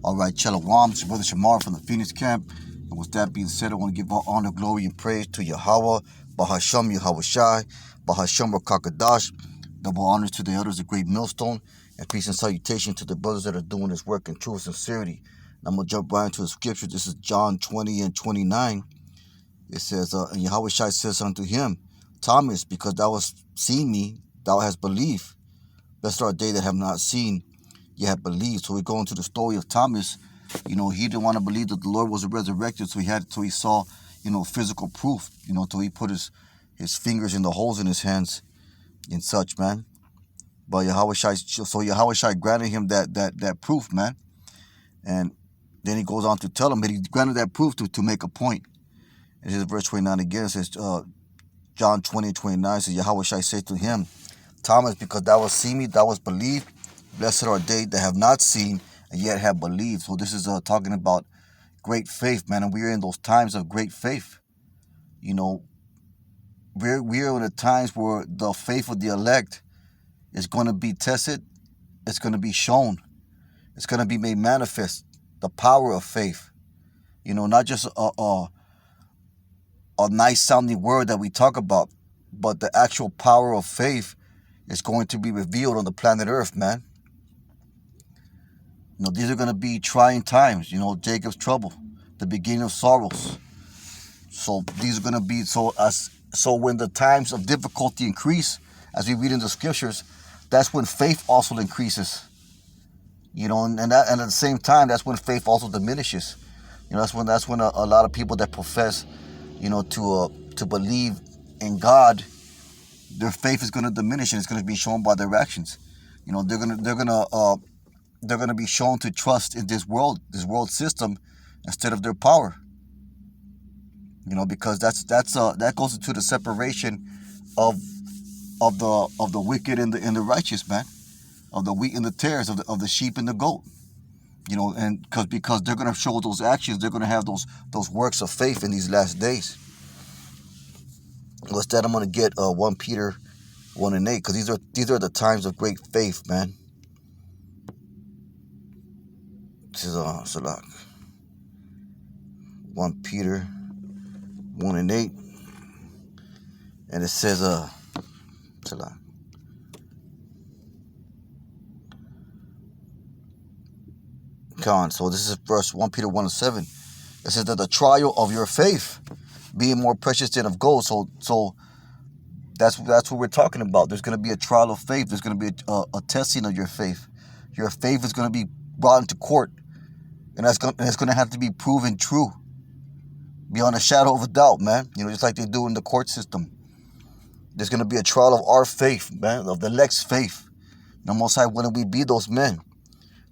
All right, Shalom, it's your brother Shamar from the Phoenix camp. And with that being said, I want to give all honor, glory, and praise to Yahweh, Bahasham Yahweh Shai, Bahasham Rakakadash. Double honors to the elders of Great Millstone, and peace and salutation to the brothers that are doing this work in true sincerity. And I'm going to jump right into the scripture. This is John 20 and 29. It says, and Yahweh Shai says unto him, Thomas, because thou hast seen me, thou hast believed. Blessed are they that have not seen, yet have believed. So we go into the story of Thomas. He didn't want to believe that the Lord was resurrected, so he saw, physical proof, till he put his fingers in the holes in his hands and such, man. But Yahweh Shai granted him that proof, man. And then he goes on to tell him that he granted that proof to make a point. And here's verse 29 again. It says, John 20:29 says, Yahweh Shai said to him, Thomas, because thou hast seen me, thou hast believed. Blessed are they that have not seen and yet have believed. So this is talking about great faith, man. And we are in those times of great faith. We're in the times where the faith of the elect is going to be tested. It's going to be shown. It's going to be made manifest. The power of faith. Not just a nice sounding word that we talk about, but the actual power of faith is going to be revealed on the planet Earth, man. These are going to be trying times, Jacob's trouble, the beginning of sorrows. So these are going to be, so when the times of difficulty increase, as we read in the scriptures, that's when faith also increases. And at the same time, that's when faith also diminishes. That's when a lot of people that profess, to believe in God, their faith is going to diminish, and it's going to be shown by their actions. They're going to be shown to trust in this world system instead of their power. Because that goes into the separation of the wicked and the righteous, man, of the wheat and the tares, of the sheep and the goat. And because they're going to show those actions, they're going to have those works of faith in these last days. Instead, I'm going to get 1 Peter 1 and 8, because these are the times of great faith, man. This is Salak. 1 Peter 1 and 8. And it says, Salak. So this is verse 1 Peter 1 and 7. It says that the trial of your faith being more precious than of gold. So that's what we're talking about. There's going to be a trial of faith. There's going to be a testing of your faith. Your faith is going to be brought into court. And it's going to have to be proven true, beyond a shadow of a doubt, man. Just like they do in the court system. There's going to be a trial of our faith, man, of the elect's faith. And Most High, when we be those men,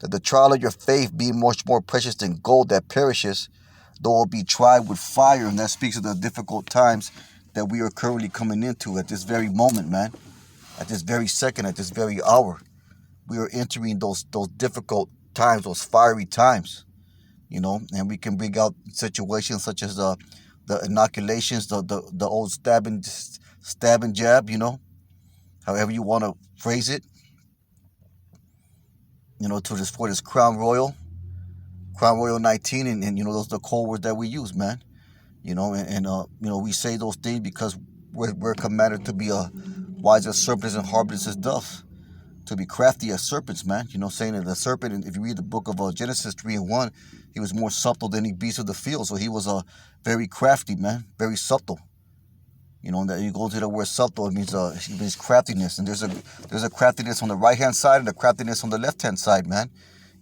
that the trial of your faith being much more precious than gold that perishes, though it will be tried with fire. And that speaks of the difficult times that we are currently coming into at this very moment, man. At this very second, at this very hour. We are entering those difficult times, those fiery times. And we can bring out situations such as the inoculations, the old stab and jab, however you want to phrase it, for this Crown Royal 19, and those are the code words that we use, man. We say those things because we're commanded to be wise as serpents and harmless as doves, to be crafty as serpents, man. Saying that the serpent, if you read the book of Genesis 3 and 1, he was more subtle than any beast of the field. So he was very crafty, man, very subtle. That you go to the word subtle, it means craftiness. And there's a craftiness on the right hand side and a craftiness on the left hand side, man.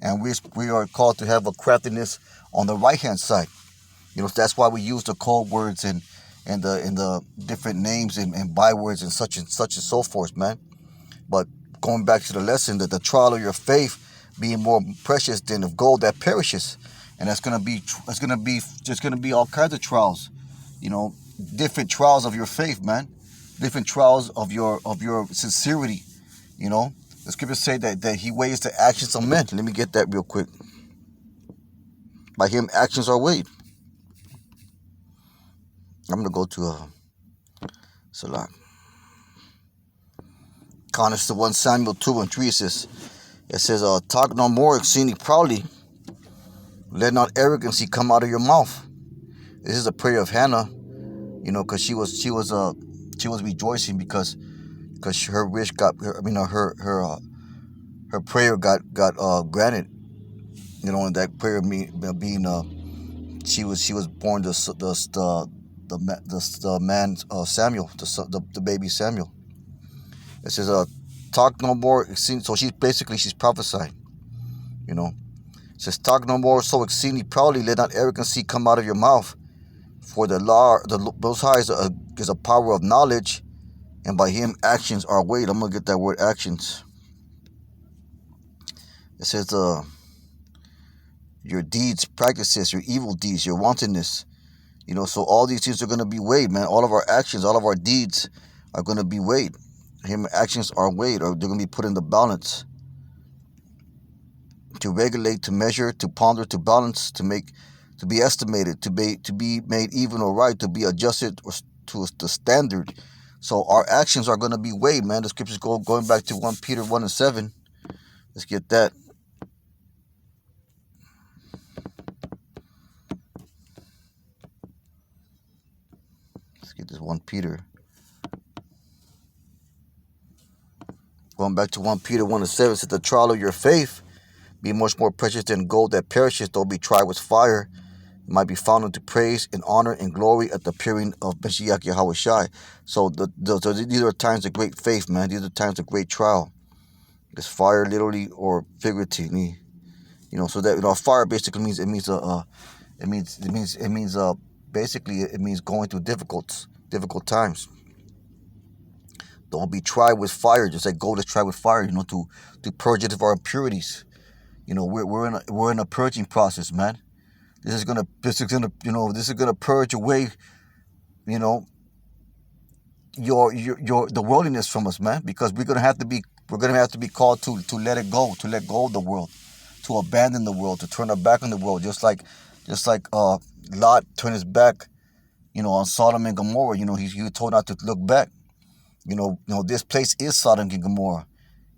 And we are called to have a craftiness on the right hand side. That's why we use the code words and the different names and bywords and such and so forth, man. But going back to the lesson, that the trial of your faith being more precious than of gold that perishes, and there's gonna be all kinds of trials, different trials of your faith, man, different trials of your sincerity. The scriptures say that he weighs the actions of men. Let me get that real quick. By him, actions are weighed. I'm gonna go to Salah. Connors to 1 Samuel 2 and 3 it says, talk no more exceeding proudly Let not arrogancy come out of your mouth. This is a prayer of Hannah, because she was rejoicing because her wish got her, her prayer got granted. And that prayer being she was born the man Samuel, the baby Samuel. It says talk no more. So she's prophesying. You know, it says talk no more so exceedingly proudly. Let not arrogancy come out of your mouth. For the law, the Most High is a power of knowledge, and by Him actions are weighed. I'm gonna get that word actions. It says your deeds, practices, your evil deeds, your wantonness. So all these things are gonna be weighed, man. All of our actions, all of our deeds are gonna be weighed. Him actions are weighed, or they're gonna be put in the balance. To regulate, to measure, to ponder, to balance, to be estimated, to be made even or right, to be adjusted to the standard. So our actions are going to be weighed, man. The scriptures going back to 1 Peter 1:7. Let's get that. Let's get this 1 Peter. Going back to 1 Peter 1:7, said the trial of your faith be much more precious than gold that perishes, though be tried with fire, might be found unto praise and honor and glory at the appearing of Mashiach Yahushai. So these are times of great faith, man. These are times of great trial. It's fire, literally or figuratively. So that fire basically means basically it means going through difficult times. Don't be tried with fire, just like gold is tried with fire. To purge it of our impurities. We're in a purging process, man. This is gonna purge away, the worldliness from us, man. Because we're gonna have to be called to let it go, to let go of the world, to abandon the world, to turn our back on the world, just like Lot turned his back, on Sodom and Gomorrah. He was told not to look back. This place is Sodom and Gomorrah.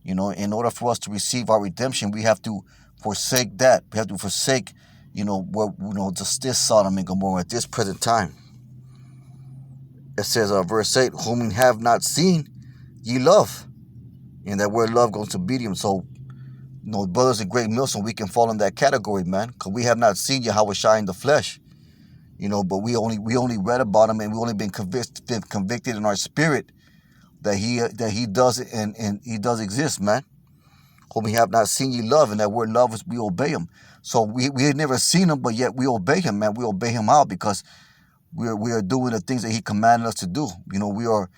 In order for us to receive our redemption, we have to forsake that. We have to forsake this Sodom and Gomorrah at this present time. It says, verse 8, whom ye have not seen, ye love. And that word love goes to medium. So, brother's a great meal, so we can fall in that category, man. Because we have not seen Yahushua in the flesh. But we only read about him, and we only been convicted in our spirit that he does it, and he does exist, man. Whom we have not seen, ye love. And that word love is we obey him. So we had never seen him, but yet we obey him, man. We obey him out because we are doing the things that he commanded us to do. We are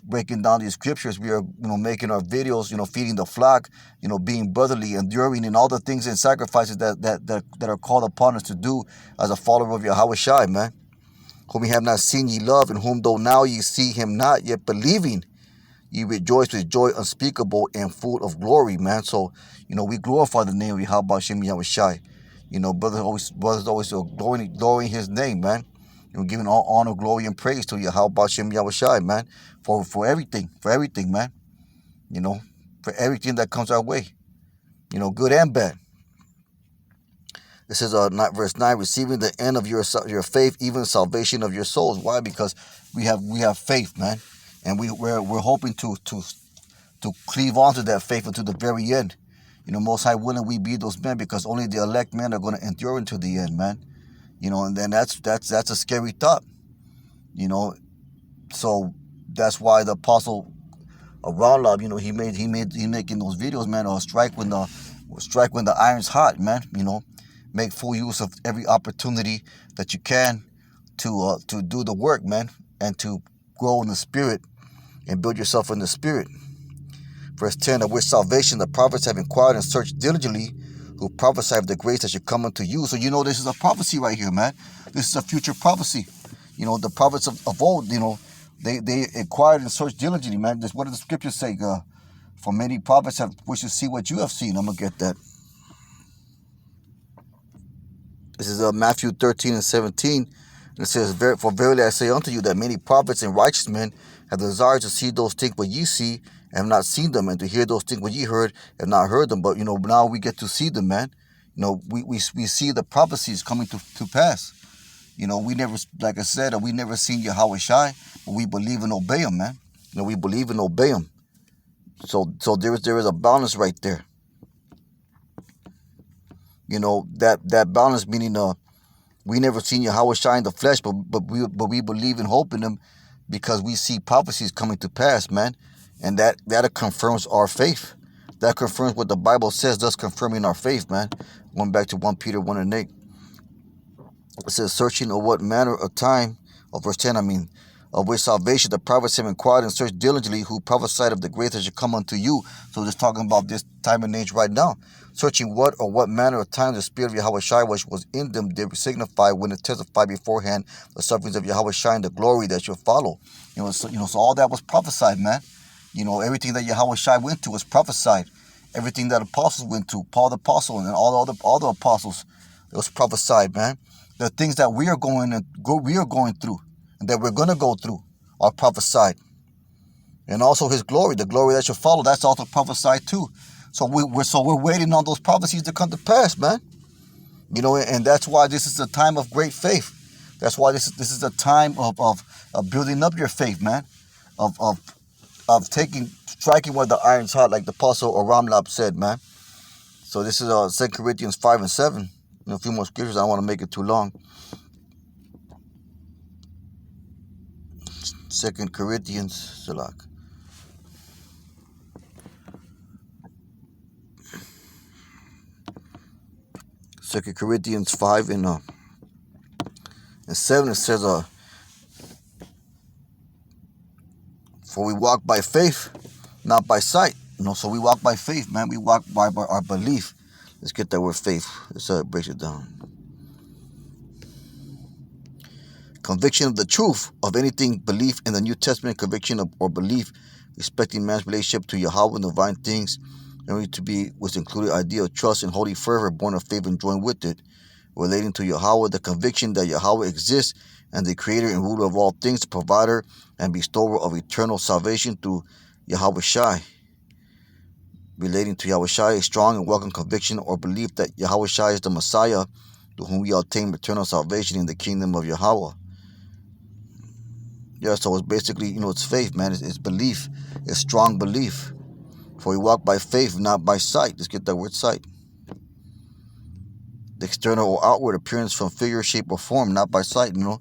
breaking down these scriptures. We are making our videos, feeding the flock, being brotherly, enduring, and all the things and sacrifices that are called upon us to do as a follower of Yahushua, man. Whom ye have not seen, ye love, and whom though now ye see him not, yet believing, ye rejoice with joy unspeakable and full of glory, man. So, we glorify the name of Yahweh Shem Yahushai. Brothers always glorying his name, man. Giving all honor, glory, and praise to Yahweh Shem Yahushai, man. For everything, man. For everything that comes our way. Good and bad. This is verse 9, receiving the end of your faith, even salvation of your souls. Why? Because we have faith, man. And we're hoping to cleave on to that faith until the very end. Most High willing we be those men, because only the elect men are going to endure until the end, man. And then that's a scary thought. So that's why the apostle Around he making those videos, man. Or strike when the iron's hot, man. Make full use of every opportunity that you can to do the work, man, and to grow in the spirit and build yourself in the spirit. Verse 10, of which salvation the prophets have inquired and searched diligently, who prophesy of the grace that should come unto you. So this is a prophecy right here, man. This is a future prophecy. The prophets of old, they inquired and searched diligently, man. What does the scriptures say? For many prophets have wished to see what you have seen. I'm going to get that. This is Matthew 13:17. And it says, for verily I say unto you that many prophets and righteous men have desired to see those things what ye see, and have not seen them, and to hear those things what ye heard, have not heard them. But, now we get to see them, man. We see the prophecies coming to pass. We never, like I said, we never seen Yahweh Shai, but we believe and obey him, man. We believe and obey him. So there is a balance right there. That balance meaning we never seen Yahweh Shai in the flesh, but we believe and hope in him because we see prophecies coming to pass, man. And that confirms our faith. That confirms what the Bible says, thus confirming our faith, man. Going back to 1 Peter 1 and 8. It says, searching of what manner of time, of verse 10, of which salvation the prophets have inquired and searched diligently, who prophesied of the grace that should come unto you. So just talking about this time and age right now. Searching what manner of time the Spirit of Yahweh Shai was in them did signify when it testified beforehand the sufferings of Yahweh Shai and the glory that should follow. So all that was prophesied, man. Everything that Yahweh Shai went to was prophesied. Everything that apostles went to, Paul the apostle and all the apostles, it was prophesied, man. The things that we are going through and that we're going to go through are prophesied. And also his glory, the glory that should follow, that's also prophesied too. So we're waiting on those prophecies to come to pass, man. And that's why this is a time of great faith. That's why this is a time of building up your faith, man. Of striking where the iron's hot, like the apostle Ramlab said, man. So this is 2 Corinthians 5 and 7. A few more scriptures. I don't want to make it too long. 2 Corinthians, Salak. 2 Corinthians 5 and 7, it says, for we walk by faith, not by sight. So we walk by faith, man. We walk by our belief. Let's get that word faith. Let's break it down. Conviction of the truth of anything, belief in the New Testament, conviction of or belief respecting man's relationship to Yahweh and divine things, only to be was included idea of trust and holy fervor, born of faith and joined with it, relating to Yahweh, the conviction that Yahweh exists and the creator and ruler of all things, the provider and bestower of eternal salvation through Yahweh Shai. Relating to Yahweh Shai, a strong and welcome conviction or belief that Yahweh Shai is the Messiah, through whom we obtain eternal salvation in the kingdom of Yahweh. Yeah, so it's basically, it's faith, man. It's belief. It's strong belief. For we walk by faith, not by sight. Let's get that word sight. The external or outward appearance from figure, shape, or form, not by sight. We don't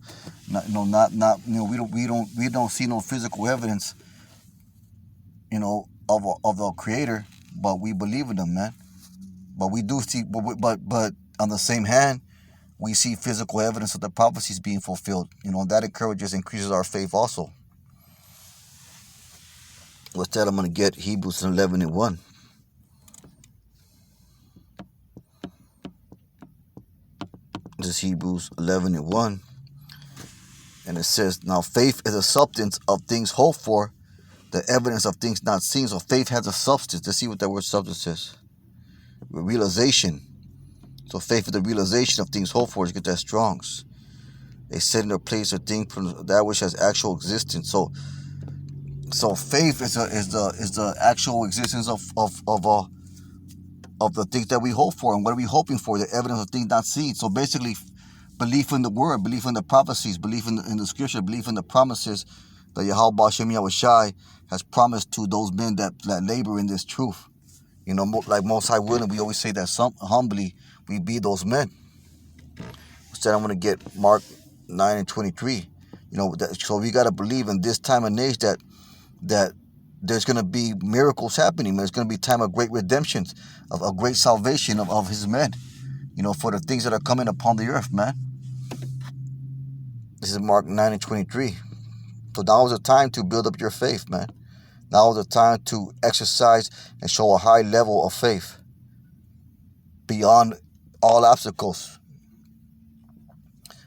see no physical evidence, of the Creator, but we believe in Him, man. But we do see, but on the same hand, we see physical evidence of the prophecies being fulfilled. And that increases our faith also. With that, I'm going to get Hebrews 11 and 1. This is Hebrews 11 and 1. And it says, now faith is a substance of things hoped for, the evidence of things not seen. So faith has a substance. Let's see what that word substance is. Realization. So faith is the realization of things hoped for. Let's get that Strong's. They set in their place a thing from that which has actual existence. So faith is the actual existence of the things that we hope for. And what are we hoping for? The evidence of things not seen. So basically, belief in the word, belief in the prophecies, belief in the scripture, belief in the promises that Yahweh B'Shem Yahweh Shai has promised to those men that labor in this truth. Like Most High willing, we always say that humbly we be those men. Instead, I'm going to get Mark 9 and 23. So we got to believe in this time and age that there's going to be miracles happening. There's going to be time of great redemptions, of great salvation of His men, for the things that are coming upon the earth, man. This is Mark 9 and 23. So now is the time to build up your faith, man. Now is the time to exercise and show a high level of faith beyond all obstacles.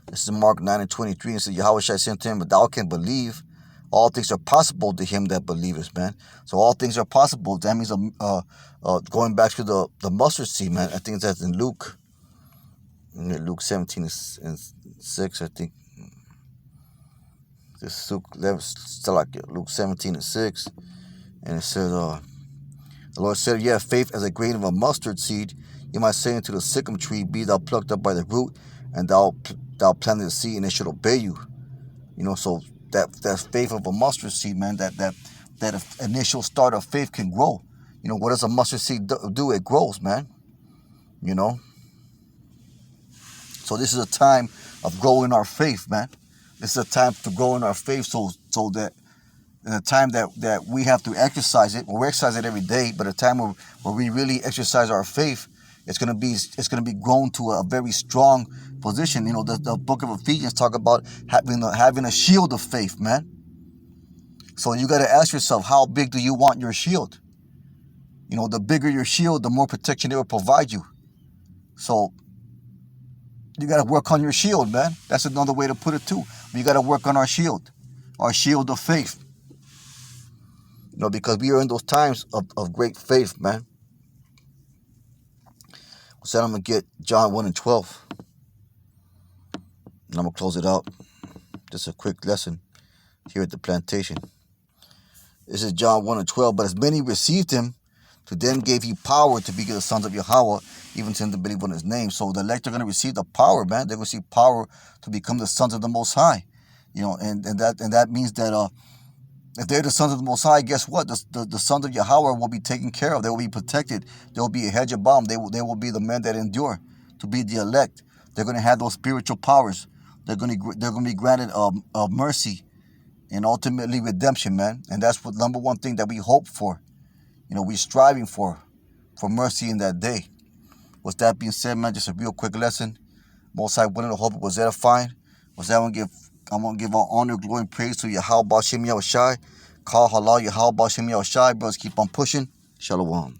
This is Mark 9 and 23. It says, Yahweh Shai said to him, but thou canst believe. All things are possible to him that believeth, man. So all things are possible. That means going back to the mustard seed, man. I think that's in Luke 17 and 6, I think. This is Luke 17 and 6. And it says, the Lord said, yeah, faith as a grain of a mustard seed, You might say unto the sycamore tree, be thou plucked up by the root, and thou planted the seed, and it should obey you. So that faith of a mustard seed, man, that initial start of faith can grow. What does a mustard seed do? It grows, man. So this is a time of growing our faith, man. This is a time to grow in our faith, so that in a time that we have to exercise it. Well, we exercise it every day, but a time where we really exercise our faith, it's gonna be grown to a very strong position. The book of Ephesians talk about having a shield of faith, man. So you got to ask yourself, how big do you want your shield? The bigger your shield, the more protection it will provide you. So you got to work on your shield, man. That's another way to put it too. We got to work on our shield of faith. Because we are in those times of great faith, man. So I'm going to get John 1 and 12. And I'm going to close it out. Just a quick lesson here at the plantation. This is John 1 and 12. But as many received him, to them gave he power to be the sons of Yahweh, even to them to believe on his name. So the elect are going to receive the power, man. They're going to receive power to become the sons of the Most High. And that means that if they're the sons of the Most High, guess what? The sons of Yahweh will be taken care of. They will be protected. There will be a hedge of balm. They will be the men that endure to be the elect. They're going to have those spiritual powers. They're going to be granted mercy and ultimately redemption, man. And that's what number one thing that we hope for. We're striving for mercy in that day. With that being said, man, just a real quick lesson. Most High willing to hope it was edifying. I'm going to give all honor, glory, and praise to Yahweh Bashem Yahushai. Call halal Yahweh Bashem Yahushai. Brothers, keep on pushing. Shalom.